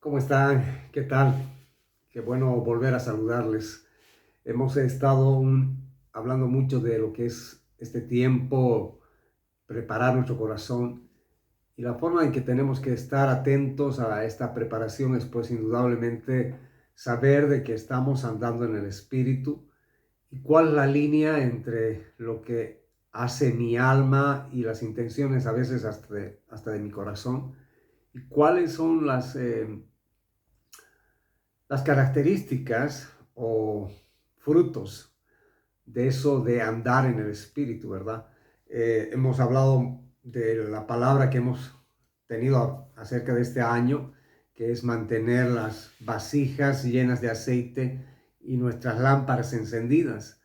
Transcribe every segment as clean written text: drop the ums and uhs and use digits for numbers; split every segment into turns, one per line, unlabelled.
¿Cómo están? ¿Qué tal? Qué bueno volver a saludarles. Hemos estado hablando mucho de lo que es este tiempo, preparar nuestro corazón y la forma en que tenemos que estar atentos a esta preparación es pues indudablemente saber de que estamos andando en el Espíritu y cuál es la línea entre lo que hace mi alma y las intenciones a veces hasta de mi corazón y cuáles son las características o frutos de eso de andar en el Espíritu, ¿verdad? Hemos hablado de la palabra que hemos tenido acerca de este año, que es mantener las vasijas llenas de aceite y nuestras lámparas encendidas.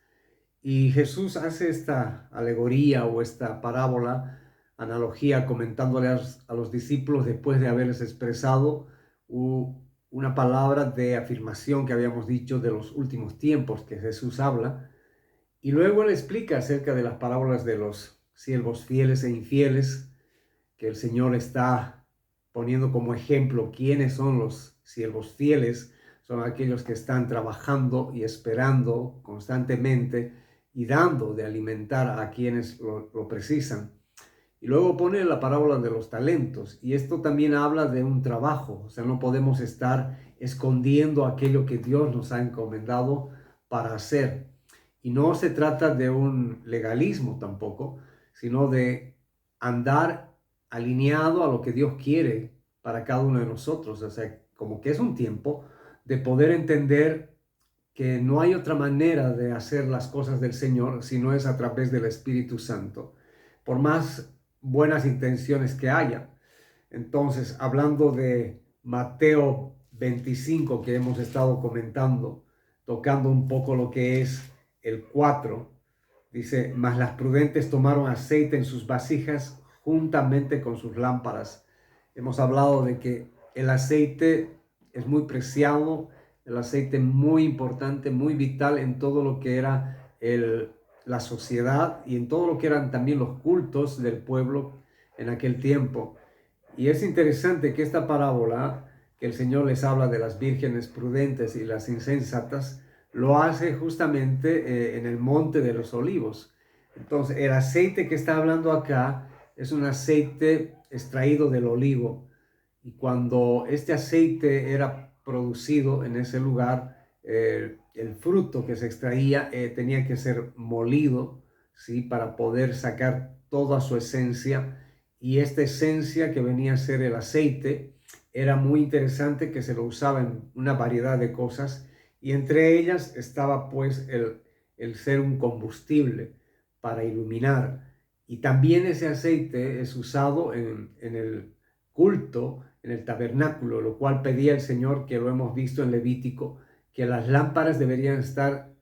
Y Jesús hace esta alegoría o esta parábola, analogía, comentándole a los discípulos después de haberles expresado una palabra de afirmación que habíamos dicho de los últimos tiempos que Jesús habla. Y luego él explica acerca de las parábolas de los siervos fieles e infieles, que el Señor está poniendo como ejemplo quiénes son los siervos fieles. Son aquellos que están trabajando y esperando constantemente y dando de alimentar a quienes lo precisan. Y luego pone la parábola de los talentos, y esto también habla de un trabajo, o sea, no podemos estar escondiendo aquello que Dios nos ha encomendado para hacer. Y no se trata de un legalismo tampoco, sino de andar alineado a lo que Dios quiere para cada uno de nosotros. O sea, como que es un tiempo de poder entender que no hay otra manera de hacer las cosas del Señor si no es a través del Espíritu Santo, por más buenas intenciones que haya. Entonces, hablando de Mateo 25 que hemos estado comentando, tocando un poco lo que es el 4, dice, mas las prudentes tomaron aceite en sus vasijas juntamente con sus lámparas. Hemos hablado de que el aceite es muy preciado, el aceite muy importante, muy vital en todo lo que era la sociedad y en todo lo que eran también los cultos del pueblo en aquel tiempo. Y es interesante que esta parábola, que el Señor les habla de las vírgenes prudentes y las insensatas, lo hace justamente en el monte de los olivos. Entonces, el aceite que está hablando acá es un aceite extraído del olivo. Y cuando este aceite era producido en ese lugar, el fruto que se extraía tenía que ser molido, ¿sí? Para poder sacar toda su esencia. Y esta esencia que venía a ser el aceite era muy interesante, que se lo usaba en una variedad de cosas, y entre ellas estaba pues el ser un combustible para iluminar. Y también ese aceite es usado en el culto, en el tabernáculo, lo cual pedía el Señor, que lo hemos visto en Levítico, que las lámparas deberían estar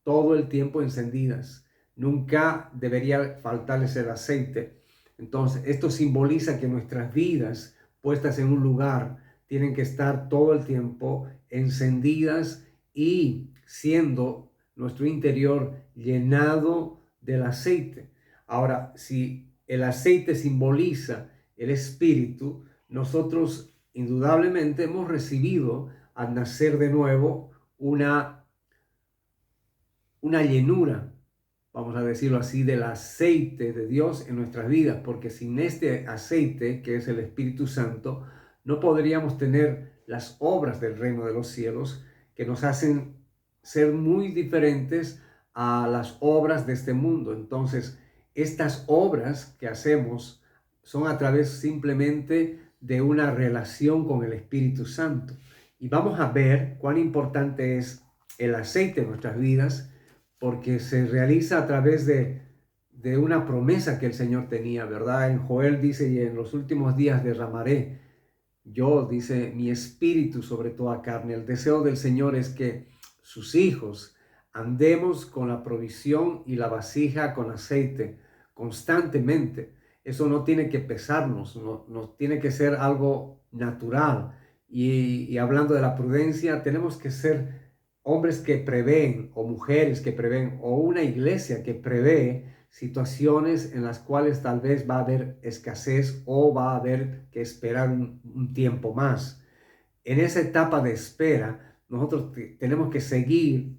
todo el tiempo encendidas. Nunca debería faltarles el aceite. Entonces, esto simboliza que nuestras vidas puestas en un lugar tienen que estar todo el tiempo encendidas y siendo nuestro interior llenado del aceite. Ahora, si el aceite simboliza el espíritu, nosotros indudablemente hemos recibido al nacer de nuevo una llenura, vamos a decirlo así, del aceite de Dios en nuestras vidas, porque sin este aceite, que es el Espíritu Santo, no podríamos tener las obras del reino de los cielos que nos hacen ser muy diferentes a las obras de este mundo. Entonces, estas obras que hacemos son a través simplemente de una relación con el Espíritu Santo. Y vamos a ver cuán importante es el aceite en nuestras vidas, porque se realiza a través de una promesa que el Señor tenía, ¿verdad? En Joel dice, y en los últimos días derramaré yo, dice, mi espíritu sobre toda carne. El deseo del Señor es que sus hijos andemos con la provisión y la vasija con aceite constantemente. Eso no tiene que pesarnos, no tiene que ser algo natural. Y hablando de la prudencia, tenemos que ser hombres que prevén, o mujeres que prevén, o una iglesia que prevé situaciones en las cuales tal vez va a haber escasez o va a haber que esperar un tiempo más. en esa etapa de espera, nosotros tenemos que seguir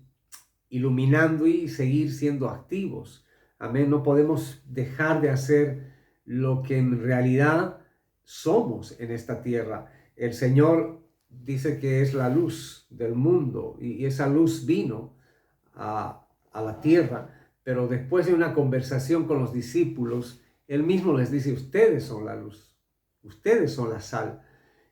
iluminando y seguir siendo activos. Amén. No podemos dejar de hacer lo que en realidad somos en esta tierra. El Señor dice que es la luz del mundo y esa luz vino a la tierra, pero después de una conversación con los discípulos, Él mismo les dice, ustedes son la luz, ustedes son la sal.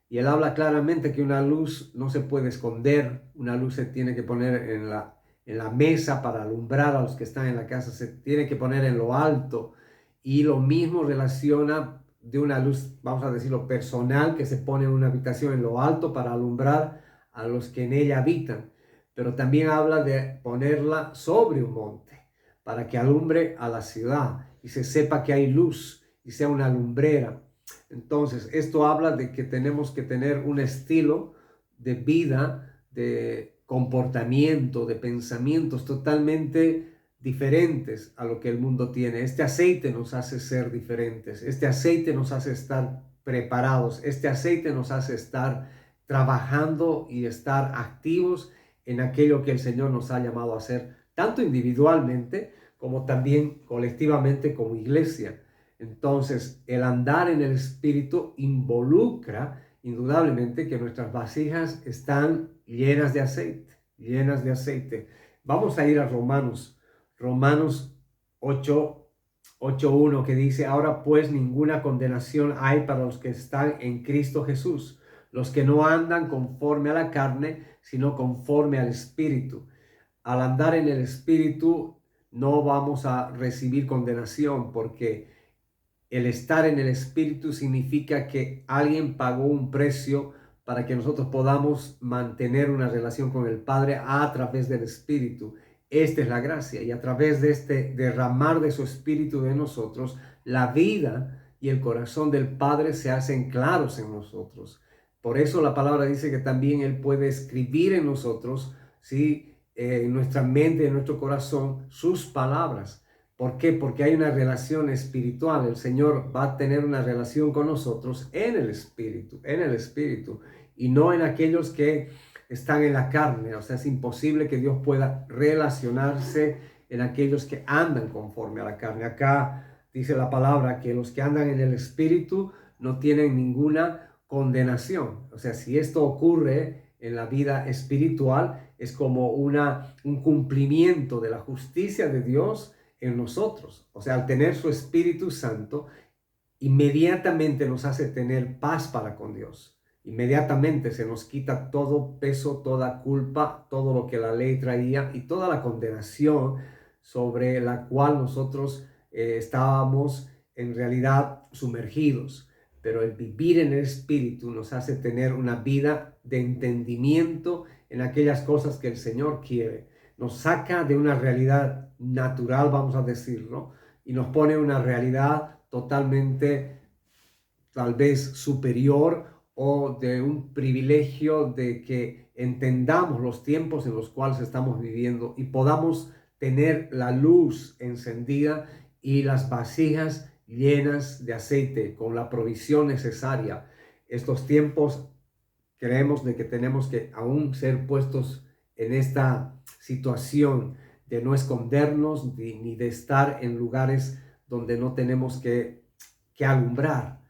Y Él habla claramente que una luz no se puede esconder, una luz se tiene que poner en la mesa para alumbrar a los que están en la casa, se tiene que poner en lo alto. Y lo mismo relaciona de una luz, vamos a decirlo, personal, que se pone en una habitación en lo alto para alumbrar a los que en ella habitan. Pero también habla de ponerla sobre un monte, para que alumbre a la ciudad y se sepa que hay luz y sea una lumbrera. Entonces, esto habla de que tenemos que tener un estilo de vida, de comportamiento, de pensamientos totalmente diferentes a lo que el mundo tiene. Este aceite nos hace ser diferentes, este aceite nos hace estar preparados, este aceite nos hace estar trabajando y estar activos en aquello que el Señor nos ha llamado a hacer, tanto individualmente como también colectivamente como iglesia. Entonces, el andar en el Espíritu involucra indudablemente que nuestras vasijas están llenas de aceite, llenas de aceite. Vamos a ir a Romanos 8:1 que dice, ahora pues ninguna condenación hay para los que están en Cristo Jesús, los que no andan conforme a la carne, sino conforme al Espíritu. Al andar en el Espíritu no vamos a recibir condenación, porque el estar en el Espíritu significa que alguien pagó un precio para que nosotros podamos mantener una relación con el Padre a través del Espíritu. Esta es la gracia, y a través de este derramar de su Espíritu de nosotros, la vida y el corazón del Padre se hacen claros en nosotros. Por eso la palabra dice que también Él puede escribir en nosotros, ¿sí? En nuestra mente, en nuestro corazón, sus palabras. ¿Por qué? Porque hay una relación espiritual. El Señor va a tener una relación con nosotros en el Espíritu, y no en aquellos que están en la carne. O sea, es imposible que Dios pueda relacionarse en aquellos que andan conforme a la carne. Acá dice la palabra que los que andan en el Espíritu no tienen ninguna condenación. O sea, si esto ocurre en la vida espiritual, es como un cumplimiento de la justicia de Dios en nosotros. O sea, al tener su Espíritu Santo, inmediatamente nos hace tener paz para con Dios. Inmediatamente se nos quita todo peso, toda culpa, todo lo que la ley traía y toda la condenación sobre la cual nosotros estábamos en realidad sumergidos. Pero el vivir en el Espíritu nos hace tener una vida de entendimiento en aquellas cosas que el Señor quiere. Nos saca de una realidad natural, vamos a decirlo, y nos pone una realidad totalmente tal vez superior, o de un privilegio de que entendamos los tiempos en los cuales estamos viviendo y podamos tener la luz encendida y las vasijas llenas de aceite con la provisión necesaria. Estos tiempos creemos de que tenemos que aún ser puestos en esta situación de no escondernos ni de estar en lugares donde no tenemos que alumbrar.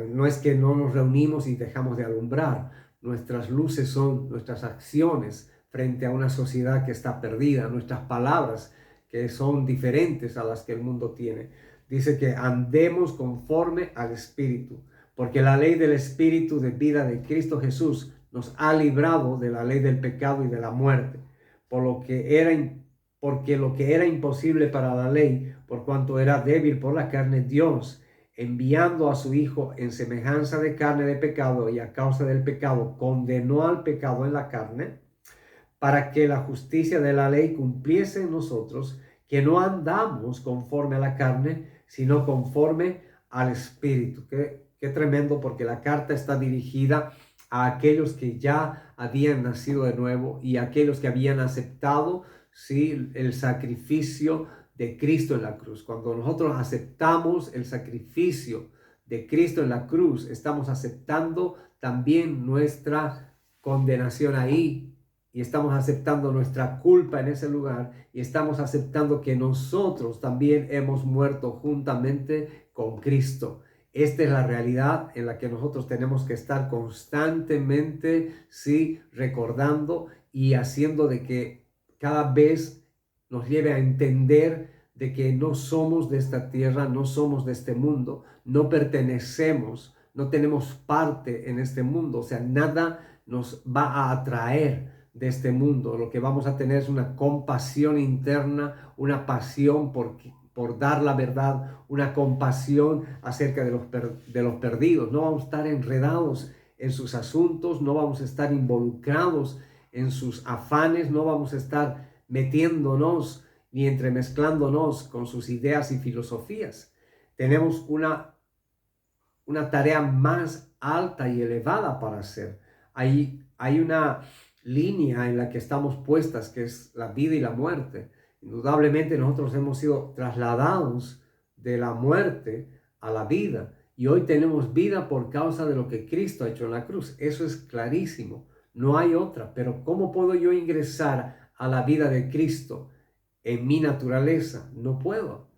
No es que no nos reunimos y dejamos de alumbrar. Nuestras luces son nuestras acciones frente a una sociedad que está perdida, nuestras palabras que son diferentes a las que el mundo tiene. Dice que andemos conforme al Espíritu, porque la ley del Espíritu de vida de Cristo Jesús nos ha librado de la ley del pecado y de la muerte, porque lo que era imposible para la ley, por cuanto era débil por la carne, Dios, enviando a su Hijo en semejanza de carne de pecado y a causa del pecado, condenó al pecado en la carne, para que la justicia de la ley cumpliese en nosotros, que no andamos conforme a la carne, sino conforme al Espíritu. Qué tremendo, porque la carta está dirigida a aquellos que ya habían nacido de nuevo y a aquellos que habían aceptado, ¿sí?, el sacrificio de Cristo en la cruz. Cuando nosotros aceptamos el sacrificio de Cristo en la cruz, estamos aceptando también nuestra condenación ahí y estamos aceptando nuestra culpa en ese lugar y estamos aceptando que nosotros también hemos muerto juntamente con Cristo. Esta es la realidad en la que nosotros tenemos que estar constantemente, sí, recordando y haciendo de que cada vez nos lleve a entender de que no somos de esta tierra, no somos de este mundo, no pertenecemos, no tenemos parte en este mundo, o sea, nada nos va a atraer de este mundo. Lo que vamos a tener es una compasión interna, una pasión por dar la verdad, una compasión acerca de los perdidos. No vamos a estar enredados en sus asuntos, no vamos a estar involucrados en sus afanes, no vamos a estar metiéndonos ni entremezclándonos con sus ideas y filosofías. Tenemos una tarea más alta y elevada para hacer. Hay una línea en la que estamos puestas, que es la vida y la muerte. Indudablemente nosotros hemos sido trasladados de la muerte a la vida y hoy tenemos vida por causa de lo que Cristo ha hecho en la cruz. Eso es clarísimo, no hay otra. Pero ¿cómo puedo yo ingresar a la vida de Cristo en mi naturaleza? No puedo.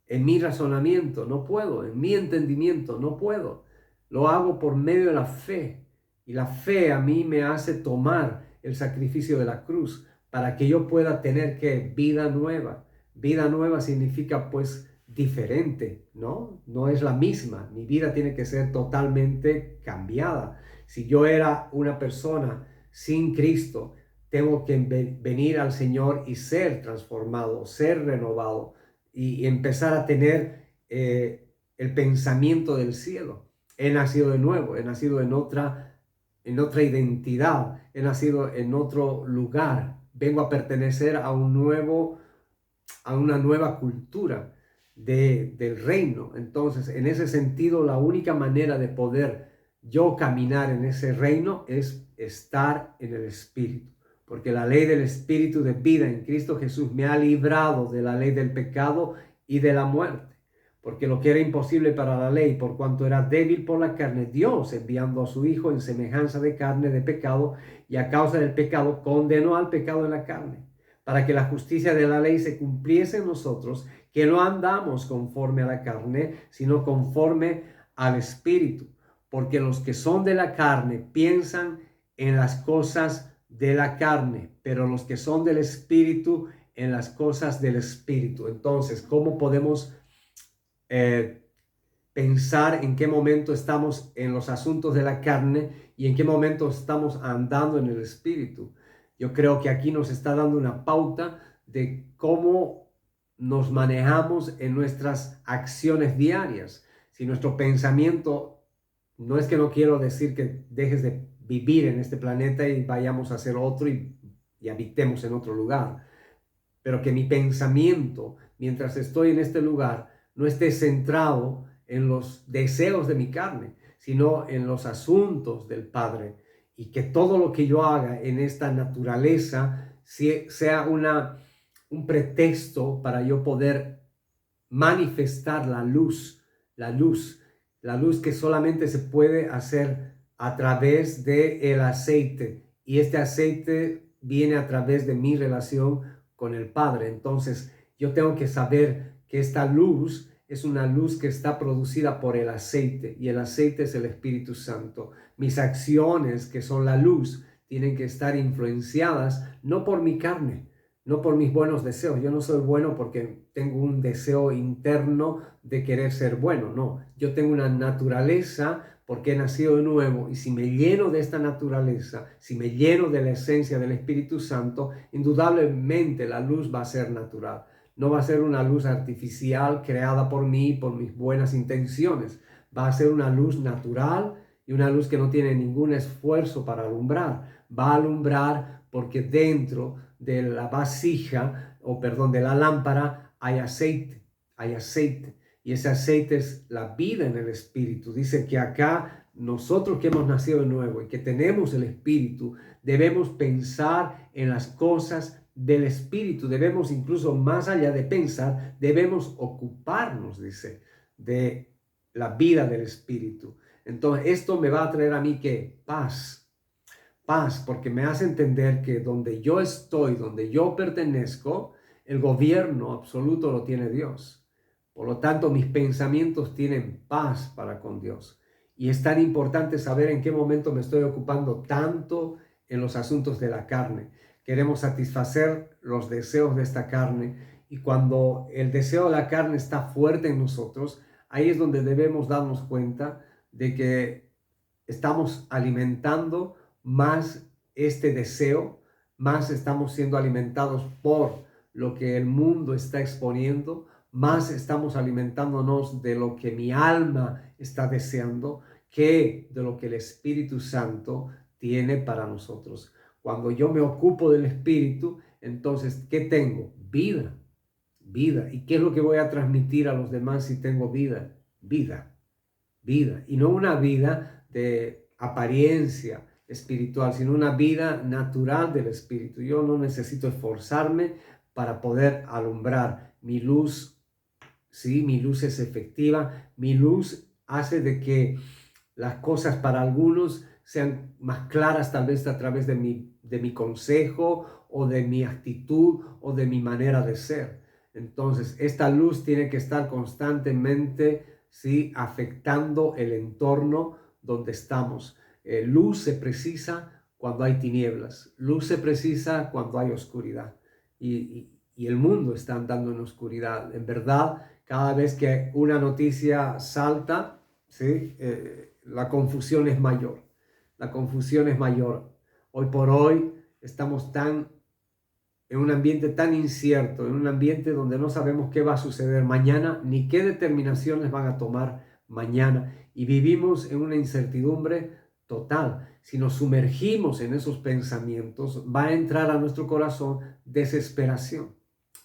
En mi razonamiento no puedo, en mi entendimiento no puedo. Lo hago por medio de la fe. Y la fe a mí me hace tomar el sacrificio de la cruz para que yo pueda tener que vida nueva. Vida nueva significa pues diferente, ¿no? No es la misma. Mi vida tiene que ser totalmente cambiada. Si yo era una persona sin Cristo, tengo que venir al Señor y ser transformado, ser renovado y empezar a tener el pensamiento del cielo. He nacido de nuevo, he nacido en otra identidad, he nacido en otro lugar, vengo a pertenecer a una nueva cultura del reino. Entonces, en ese sentido, la única manera de poder yo caminar en ese reino es estar en el Espíritu, porque la ley del Espíritu de vida en Cristo Jesús me ha librado de la ley del pecado y de la muerte. Porque lo que era imposible para la ley, por cuanto era débil por la carne, Dios, enviando a su Hijo en semejanza de carne de pecado, y a causa del pecado, condenó al pecado en la carne, para que la justicia de la ley se cumpliese en nosotros, que no andamos conforme a la carne, sino conforme al Espíritu. Porque los que son de la carne piensan en las cosas de la carne, pero los que son del Espíritu en las cosas del Espíritu. Entonces, ¿cómo podemos pensar en qué momento estamos en los asuntos de la carne y en qué momento estamos andando en el Espíritu? Yo creo que aquí nos está dando una pauta de cómo nos manejamos en nuestras acciones diarias. Si nuestro pensamiento, no es que no quiero decir que dejes de vivir en este planeta y vayamos a hacer otro y habitemos en otro lugar, pero que mi pensamiento, mientras estoy en este lugar, no esté centrado en los deseos de mi carne, sino en los asuntos del Padre, y que todo lo que yo haga en esta naturaleza sea un pretexto para yo poder manifestar la luz que solamente se puede hacer a través del aceite, y este aceite viene a través de mi relación con el Padre. Entonces yo tengo que saber que esta luz es una luz que está producida por el aceite, y el aceite es el Espíritu Santo. Mis acciones, que son la luz, tienen que estar influenciadas no por mi carne, no por mis buenos deseos. Yo no soy bueno porque tengo un deseo interno de querer ser bueno, no. Yo tengo una naturaleza porque he nacido de nuevo, y si me lleno de esta naturaleza, si me lleno de la esencia del Espíritu Santo, indudablemente la luz va a ser natural. No va a ser una luz artificial creada por mí, por mis buenas intenciones. Va a ser una luz natural y una luz que no tiene ningún esfuerzo para alumbrar. Va a alumbrar porque dentro de la vasija, de la lámpara, hay aceite. Y ese aceite es la vida en el Espíritu. Dice que acá nosotros que hemos nacido de nuevo y que tenemos el Espíritu, debemos pensar en las cosas del Espíritu. Debemos, incluso más allá de pensar, debemos ocuparnos, dice, de la vida del Espíritu. Entonces, esto me va a traer a mí, ¿qué? Paz. paz, porque me hace entender que donde yo estoy, donde yo pertenezco, el gobierno absoluto lo tiene Dios. Por lo tanto, mis pensamientos tienen paz para con Dios. Y es tan importante saber en qué momento me estoy ocupando tanto en los asuntos de la carne. Queremos satisfacer los deseos de esta carne, y cuando el deseo de la carne está fuerte en nosotros, ahí es donde debemos darnos cuenta de que estamos alimentando más este deseo, más estamos siendo alimentados por lo que el mundo está exponiendo, más estamos alimentándonos de lo que mi alma está deseando que de lo que el Espíritu Santo tiene para nosotros. Cuando yo me ocupo del Espíritu, entonces, ¿qué tengo? Vida, vida. ¿Y qué es lo que voy a transmitir a los demás si tengo vida? Vida, vida. Y no una vida de apariencia espiritual, sino una vida natural del Espíritu. Yo no necesito esforzarme para poder alumbrar. Mi luz, sí, mi luz es efectiva. Mi luz hace de que las cosas para algunos sean más claras, tal vez a través de mi consejo o de mi actitud o de mi manera de ser. Entonces, esta luz tiene que estar constantemente, ¿sí?, afectando el entorno donde estamos. Luz se precisa cuando hay tinieblas. Luz se precisa cuando hay oscuridad. Y el mundo está andando en oscuridad. En verdad, cada vez que una noticia salta, ¿sí?, la confusión es mayor. La confusión es mayor. Hoy por hoy estamos en un ambiente tan incierto, en un ambiente donde no sabemos qué va a suceder mañana, ni qué determinaciones van a tomar mañana. Y vivimos en una incertidumbre total. Si nos sumergimos en esos pensamientos, va a entrar a nuestro corazón desesperación.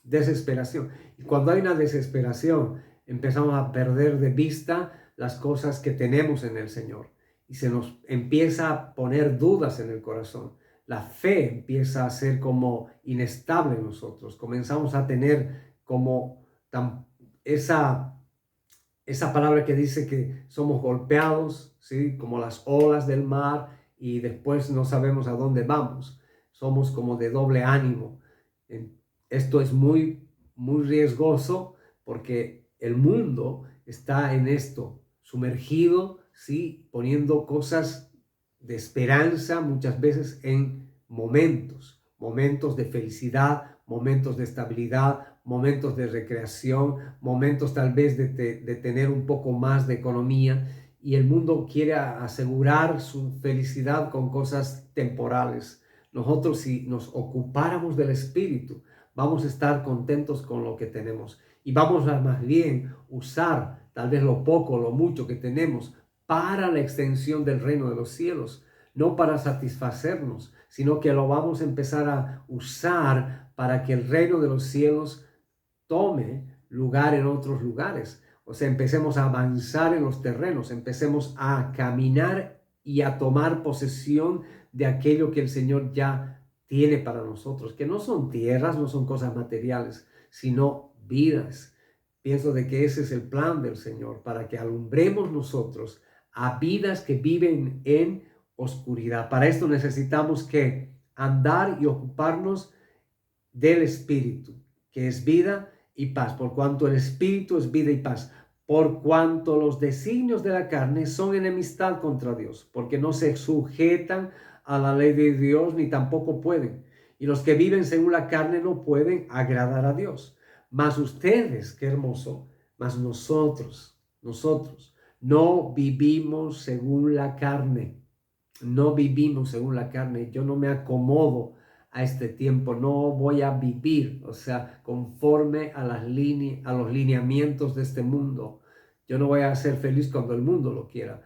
Desesperación. Y cuando hay una desesperación, empezamos a perder de vista las cosas que tenemos en el Señor. Y se nos empieza a poner dudas en el corazón. La fe empieza a ser como inestable en nosotros. Comenzamos a tener como esa palabra que dice que somos golpeados, ¿sí?, como las olas del mar, y después no sabemos a dónde vamos. Somos como de doble ánimo. Esto es muy, muy riesgoso porque el mundo está en esto, sumergido, ¿sí?, poniendo cosas de esperanza muchas veces en momentos de felicidad, momentos de estabilidad, momentos de recreación, momentos tal vez de tener un poco más de economía, y el mundo quiere asegurar su felicidad con cosas temporales. Nosotros, si nos ocupáramos del Espíritu, vamos a estar contentos con lo que tenemos y vamos a más bien usar tal vez lo poco, lo mucho que tenemos para la extensión del reino de los cielos, no para satisfacernos, sino que lo vamos a empezar a usar para que el reino de los cielos tome lugar en otros lugares. O sea, empecemos a avanzar en los terrenos, empecemos a caminar y a tomar posesión de aquello que el Señor ya tiene para nosotros, que no son tierras, no son cosas materiales, sino vidas. Pienso de que ese es el plan del Señor, para que alumbremos nosotros a vidas que viven en oscuridad. Para esto necesitamos que andar y ocuparnos del Espíritu, que es vida y paz, por cuanto el Espíritu es vida y paz, por cuanto los designios de la carne son enemistad contra Dios, porque no se sujetan a la ley de Dios, ni tampoco pueden. Y los que viven según la carne no pueden agradar a Dios. Mas ustedes, qué hermoso, mas nosotros no vivimos según la carne. No vivimos según la carne. Yo no me acomodo a este tiempo, no voy a vivir, o sea, conforme a los lineamientos de este mundo. Yo no voy a ser feliz cuando el mundo lo quiera.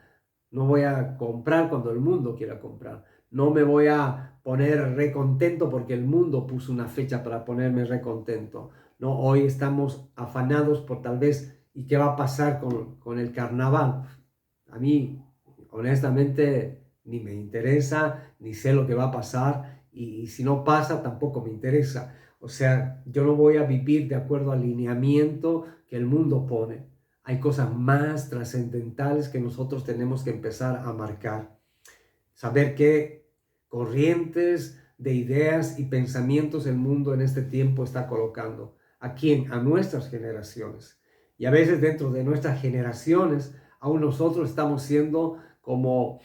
No voy a comprar cuando el mundo quiera comprar. No me voy a poner recontento porque el mundo puso una fecha para ponerme recontento. No, hoy estamos afanados por tal vez, ¿y qué va a pasar con el carnaval? A mí, honestamente, ni me interesa, ni sé lo que va a pasar, y si no pasa, tampoco me interesa. O sea, yo no voy a vivir de acuerdo al lineamiento que el mundo pone. Hay cosas más trascendentales que nosotros tenemos que empezar a marcar. Saber corrientes de ideas y pensamientos el mundo en este tiempo está colocando. ¿A quién? A nuestras generaciones. Y a veces dentro de nuestras generaciones, aún nosotros estamos siendo como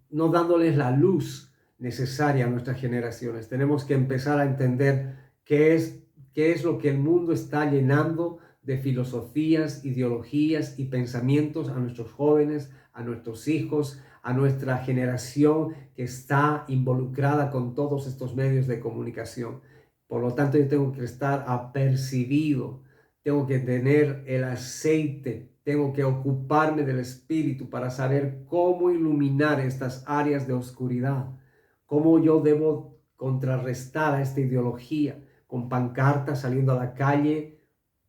no dándoles la luz necesaria a nuestras generaciones. Tenemos que empezar a entender qué es lo que el mundo está llenando de filosofías, ideologías y pensamientos a nuestros jóvenes, a nuestros hijos, a nuestra generación que está involucrada con todos estos medios de comunicación. Por lo tanto, yo tengo que estar apercibido, tengo que tener el aceite, tengo que ocuparme del Espíritu para saber cómo iluminar estas áreas de oscuridad, cómo yo debo contrarrestar a esta ideología con pancartas saliendo a la calle,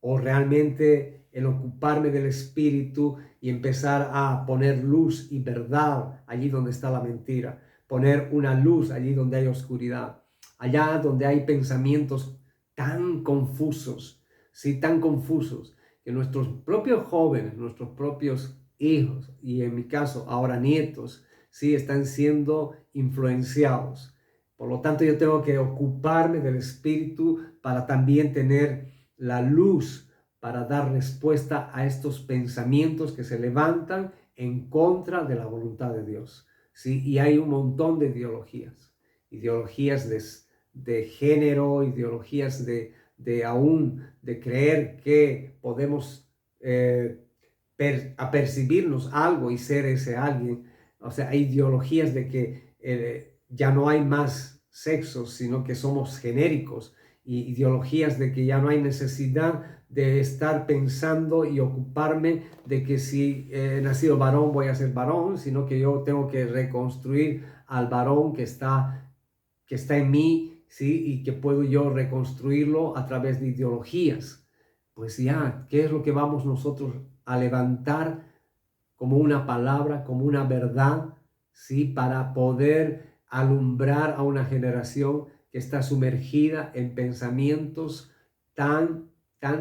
o realmente en ocuparme del Espíritu y empezar a poner luz y verdad allí donde está la mentira, poner una luz allí donde hay oscuridad, allá donde hay pensamientos tan confusos, sí, tan confusos, que nuestros propios jóvenes, nuestros propios hijos, y en mi caso ahora nietos, sí, están siendo influenciados. Por lo tanto, yo tengo que ocuparme del Espíritu para también tener la luz para dar respuesta a estos pensamientos que se levantan en contra de la voluntad de Dios. ¿Sí? Y hay un montón de ideologías de género, ideologías de aún de creer que podemos apercibirnos algo y ser ese alguien. O sea, hay ideologías de que ya no hay más sexos, sino que somos genéricos, y ideologías de que ya no hay necesidad de estar pensando y ocuparme de que si he nacido varón voy a ser varón, sino que yo tengo que reconstruir al varón que está en mí, ¿sí? Y que puedo yo reconstruirlo a través de ideologías. Pues ya, ¿qué es lo que vamos nosotros a levantar como una palabra, como una verdad, ¿sí? Para poder alumbrar a una generación que está sumergida en pensamientos tan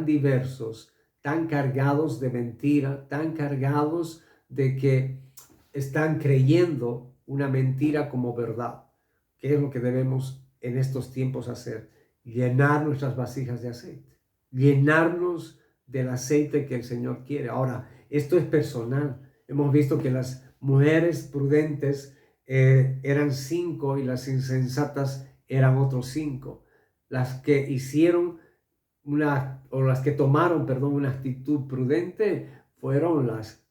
diversos, tan cargados de mentira, tan cargados de que están creyendo una mentira como verdad. ¿Qué es lo que debemos en estos tiempos hacer? Llenar nuestras vasijas de aceite, llenarnos del aceite que el Señor quiere. Ahora, esto es personal. Hemos visto que las mujeres prudentes eran 5 y las insensatas eran otros 5. Las que hicieron las que tomaron, perdón, una actitud prudente fueron las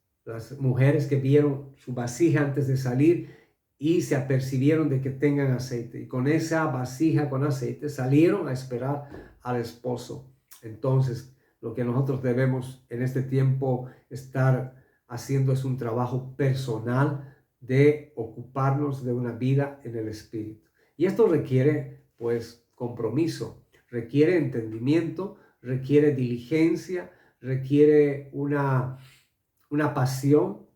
mujeres que vieron su vasija antes de salir y se apercibieron de que tengan aceite. Y con esa vasija con aceite salieron a esperar al esposo. Entonces, lo que nosotros debemos en este tiempo estar haciendo es un trabajo personal de ocuparnos de una vida en el Espíritu. Y esto requiere, pues, compromiso, requiere entendimiento, requiere diligencia, requiere una pasión,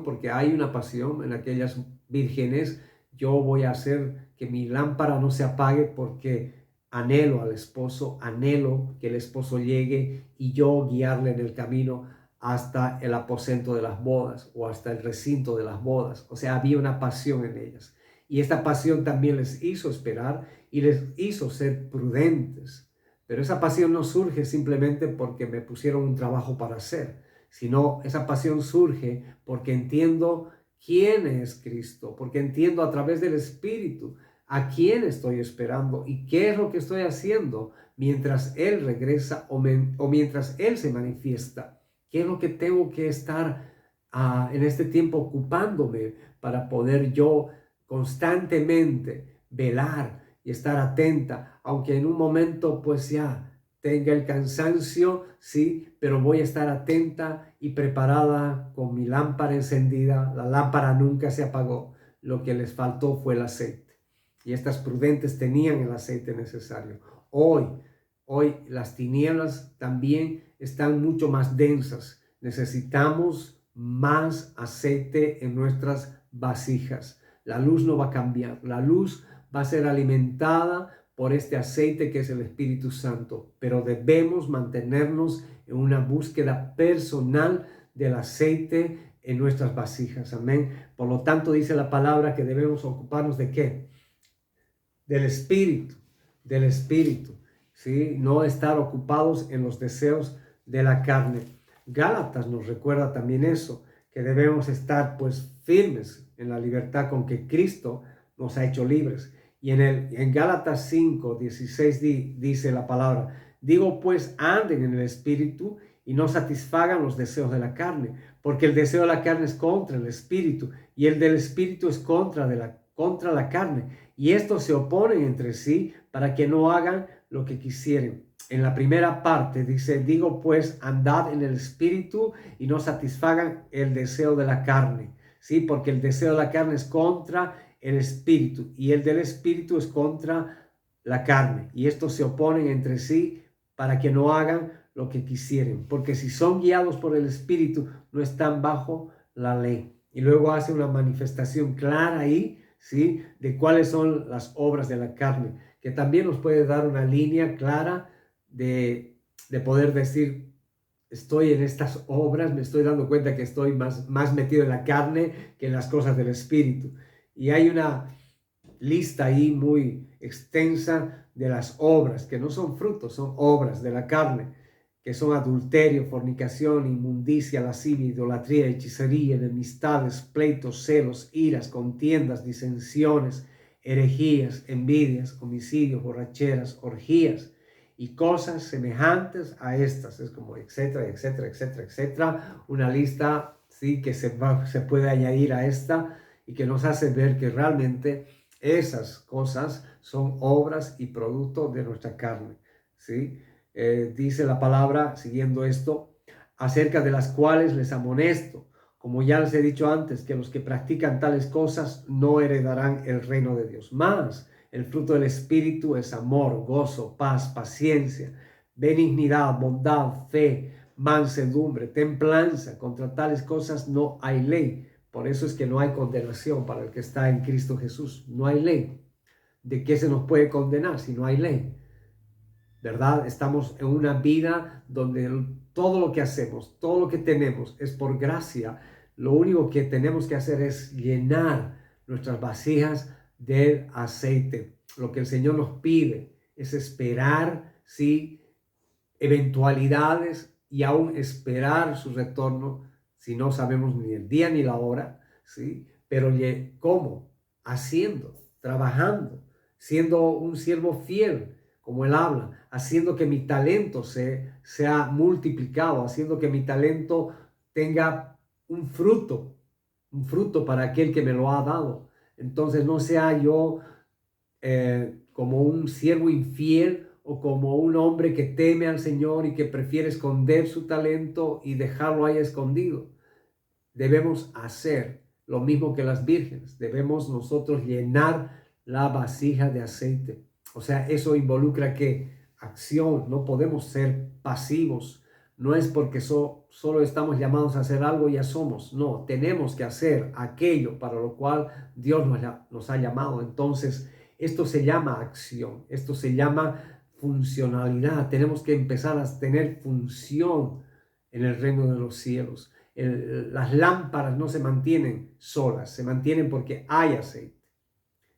porque hay una pasión en aquellas vírgenes. Yo voy a hacer que mi lámpara no se apague porque anhelo al esposo, anhelo que el esposo llegue y yo guiarle en el camino hasta el aposento de las bodas o hasta el recinto de las bodas. O sea, había una pasión en ellas. Y esta pasión también les hizo esperar y les hizo ser prudentes. Pero esa pasión no surge simplemente porque me pusieron un trabajo para hacer, sino esa pasión surge porque entiendo quién es Cristo, porque entiendo a través del Espíritu a quién estoy esperando y qué es lo que estoy haciendo mientras Él regresa o mientras Él se manifiesta. ¿Qué es lo que tengo que estar en este tiempo ocupándome para poder yo constantemente velar y estar atenta, aunque en un momento pues ya tenga el cansancio, sí, pero voy a estar atenta y preparada con mi lámpara encendida? La lámpara nunca se apagó, lo que les faltó fue el aceite. Y estas prudentes tenían el aceite necesario. Hoy las tinieblas también están mucho más densas. Necesitamos más aceite en nuestras vasijas. La luz no va a cambiar. La luz va a ser alimentada por este aceite que es el Espíritu Santo, pero debemos mantenernos en una búsqueda personal del aceite en nuestras vasijas. Amén. Por lo tanto, dice la palabra que debemos ocuparnos ¿de qué? Del Espíritu, del Espíritu, ¿sí? No estar ocupados en los deseos de la carne. Gálatas nos recuerda también eso, que debemos estar pues firmes en la libertad con que Cristo nos ha hecho libres. Y en Gálatas 5:16 dice la palabra, digo pues anden en el Espíritu y no satisfagan los deseos de la carne, porque el deseo de la carne es contra el Espíritu y el del Espíritu es contra la carne. Y estos se oponen entre sí para que no hagan lo que quisieren. En la primera parte dice, digo pues, andad en el Espíritu y no satisfagan el deseo de la carne. ¿Sí? Porque el deseo de la carne es contra el Espíritu y el del Espíritu es contra la carne. Y estos se oponen entre sí para que no hagan lo que quisieren. Porque si son guiados por el Espíritu, no están bajo la ley. Y luego hace una manifestación clara ahí, ¿sí? De cuáles son las obras de la carne, que también nos puede dar una línea clara de poder decir, estoy en estas obras, me estoy dando cuenta que estoy más metido en la carne que en las cosas del Espíritu. Y hay una lista ahí muy extensa de las obras, que no son frutos, son obras de la carne, que son adulterio, fornicación, inmundicia, lascivia, idolatría, hechicería, enemistades, pleitos, celos, iras, contiendas, disensiones, herejías, envidias, homicidios, borracheras, orgías y cosas semejantes a estas. Es como etcétera, etcétera, etcétera, etcétera. Una lista, sí, que se puede añadir a esta y que nos hace ver que realmente esas cosas son obras y productos de nuestra carne, ¿sí? Dice la palabra, siguiendo esto, acerca de las cuales les amonesto, como ya les he dicho antes, que los que practican tales cosas no heredarán el reino de Dios. Más, el fruto del Espíritu es amor, gozo, paz, paciencia, benignidad, bondad, fe, mansedumbre, templanza. Contra tales cosas no hay ley. Por eso es que no hay condenación para el que está en Cristo Jesús. No hay ley. ¿De qué se nos puede condenar si no hay ley? ¿Verdad? Estamos en una vida donde todo lo que hacemos, todo lo que tenemos es por gracia. Lo único que tenemos que hacer es llenar nuestras vasijas de aceite. Lo que el Señor nos pide es esperar, ¿sí? Eventualidades y aún esperar su retorno, si no sabemos ni el día ni la hora, ¿sí? Pero ¿cómo? Haciendo, trabajando, siendo un siervo fiel, como él habla, haciendo que mi talento sea multiplicado, haciendo que mi talento tenga un fruto para aquel que me lo ha dado. Entonces no sea yo como un siervo infiel o como un hombre que teme al Señor y que prefiere esconder su talento y dejarlo ahí escondido. Debemos hacer lo mismo que las vírgenes. Debemos nosotros llenar la vasija de aceite. O sea, eso involucra que acción. No podemos ser pasivos. No es porque solo estamos llamados a hacer algo y ya somos. No, tenemos que hacer aquello para lo cual Dios nos ha llamado. Entonces, esto se llama acción. Esto se llama funcionalidad. Tenemos que empezar a tener función en el reino de los cielos. Las lámparas no se mantienen solas, se mantienen porque hay aceite.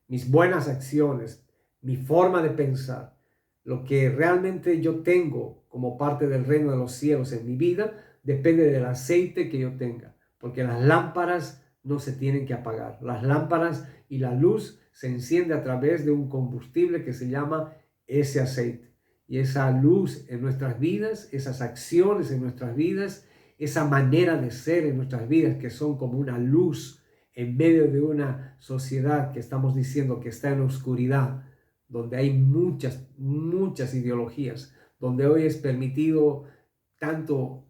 Mis buenas acciones, mi forma de pensar, lo que realmente yo tengo como parte del reino de los cielos en mi vida, depende del aceite que yo tenga, porque las lámparas no se tienen que apagar. Las lámparas y la luz se enciende a través de un combustible que se llama ese aceite. Y esa luz en nuestras vidas, esas acciones en nuestras vidas, esa manera de ser en nuestras vidas que son como una luz en medio de una sociedad que estamos diciendo que está en oscuridad, donde hay muchas ideologías, donde hoy es permitido tanto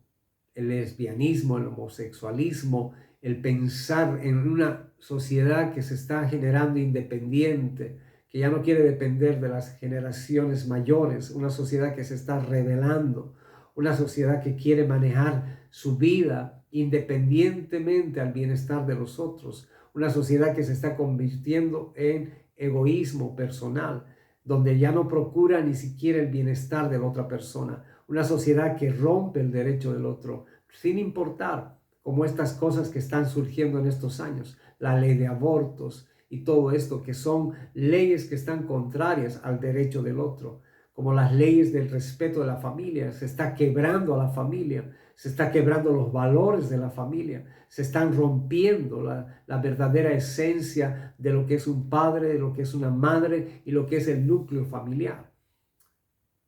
el lesbianismo, el homosexualismo, el pensar en una sociedad que se está generando independiente, que ya no quiere depender de las generaciones mayores, una sociedad que se está rebelando, una sociedad que quiere manejar su vida independientemente al bienestar de los otros, una sociedad que se está convirtiendo en egoísmo personal, donde ya no procura ni siquiera el bienestar de la otra persona, una sociedad que rompe el derecho del otro, sin importar como estas cosas que están surgiendo en estos años, la ley de abortos y todo esto, que son leyes que están contrarias al derecho del otro, como las leyes del respeto de la familia. Se está quebrando a la familia, se está quebrando los valores de la familia, se están rompiendo la verdadera esencia de lo que es un padre, de lo que es una madre y lo que es el núcleo familiar.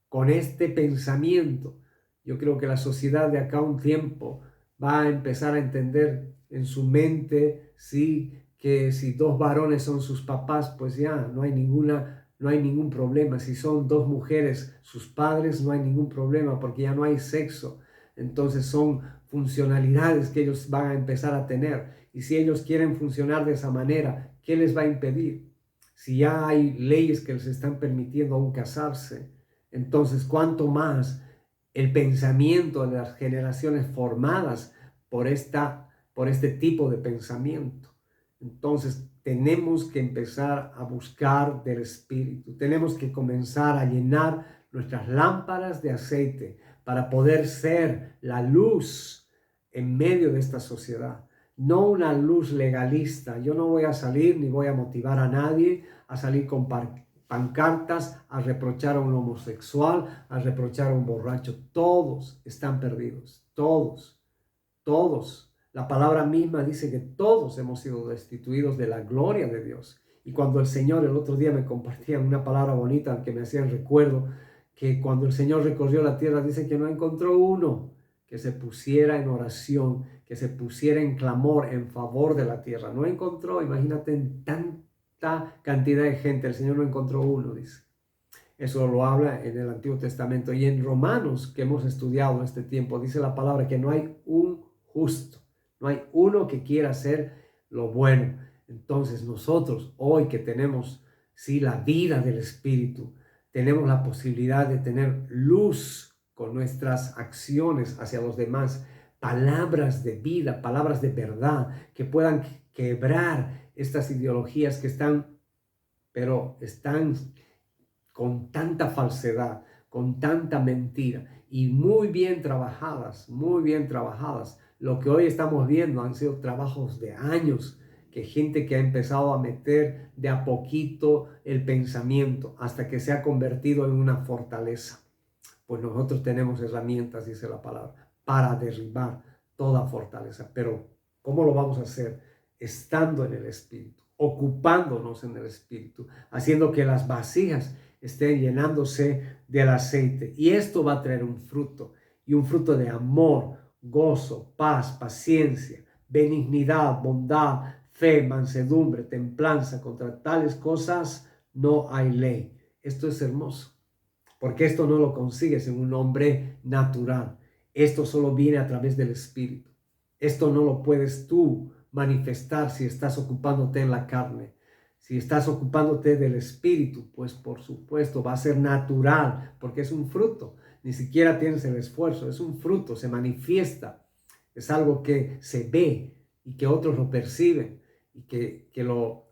Con este pensamiento, yo creo que la sociedad de acá a un tiempo va a empezar a entender en su mente, sí, que si dos varones son sus papás, pues ya no hay ningún problema. Si son dos mujeres sus padres, no hay ningún problema porque ya no hay sexo. Entonces son funcionalidades que ellos van a empezar a tener. Y si ellos quieren funcionar de esa manera, ¿qué les va a impedir? Si ya hay leyes que les están permitiendo aún casarse, entonces cuánto más el pensamiento de las generaciones formadas por este tipo de pensamiento. Entonces tenemos que empezar a buscar del Espíritu. Tenemos que comenzar a llenar nuestras lámparas de aceite para poder ser la luz en medio de esta sociedad. No una luz legalista. Yo no voy a salir ni voy a motivar a nadie a salir con pancartas, a reprochar a un homosexual, a reprochar a un borracho. Todos están perdidos. Todos. Todos. La palabra misma dice que todos hemos sido destituidos de la gloria de Dios. Y cuando el Señor el otro día me compartía una palabra bonita que me hacía recuerdo, que cuando el Señor recorrió la tierra, dice que no encontró uno que se pusiera en oración, que se pusiera en clamor en favor de la tierra. No encontró, imagínate, en tanta cantidad de gente, el Señor no encontró uno, dice. Eso lo habla en el Antiguo Testamento. Y en Romanos, que hemos estudiado en este tiempo, dice la palabra que no hay un justo, no hay uno que quiera hacer lo bueno. Entonces nosotros hoy que tenemos, sí, la vida del Espíritu, tenemos la posibilidad de tener luz con nuestras acciones hacia los demás, palabras de vida, palabras de verdad, que puedan quebrar estas ideologías que están con tanta falsedad, con tanta mentira y muy bien trabajadas, muy bien trabajadas. Lo que hoy estamos viendo han sido trabajos de años, que gente que ha empezado a meter de a poquito el pensamiento hasta que se ha convertido en una fortaleza. Pues nosotros tenemos herramientas, dice la palabra, para derribar toda fortaleza. Pero ¿cómo lo vamos a hacer? Estando en el Espíritu, ocupándonos en el Espíritu, haciendo que las vasijas estén llenándose del aceite. Y esto va a traer un fruto, y un fruto de amor, gozo, paz, paciencia, benignidad, bondad, fe, mansedumbre, templanza. Contra tales cosas no hay ley. Esto es hermoso, porque esto no lo consigues en un hombre natural. Esto solo viene a través del Espíritu. Esto no lo puedes tú manifestar si estás ocupándote en la carne. Si estás ocupándote del Espíritu, pues por supuesto va a ser natural, porque es un fruto. Ni siquiera tienes el esfuerzo, es un fruto, se manifiesta. Es algo que se ve y que otros lo perciben y que lo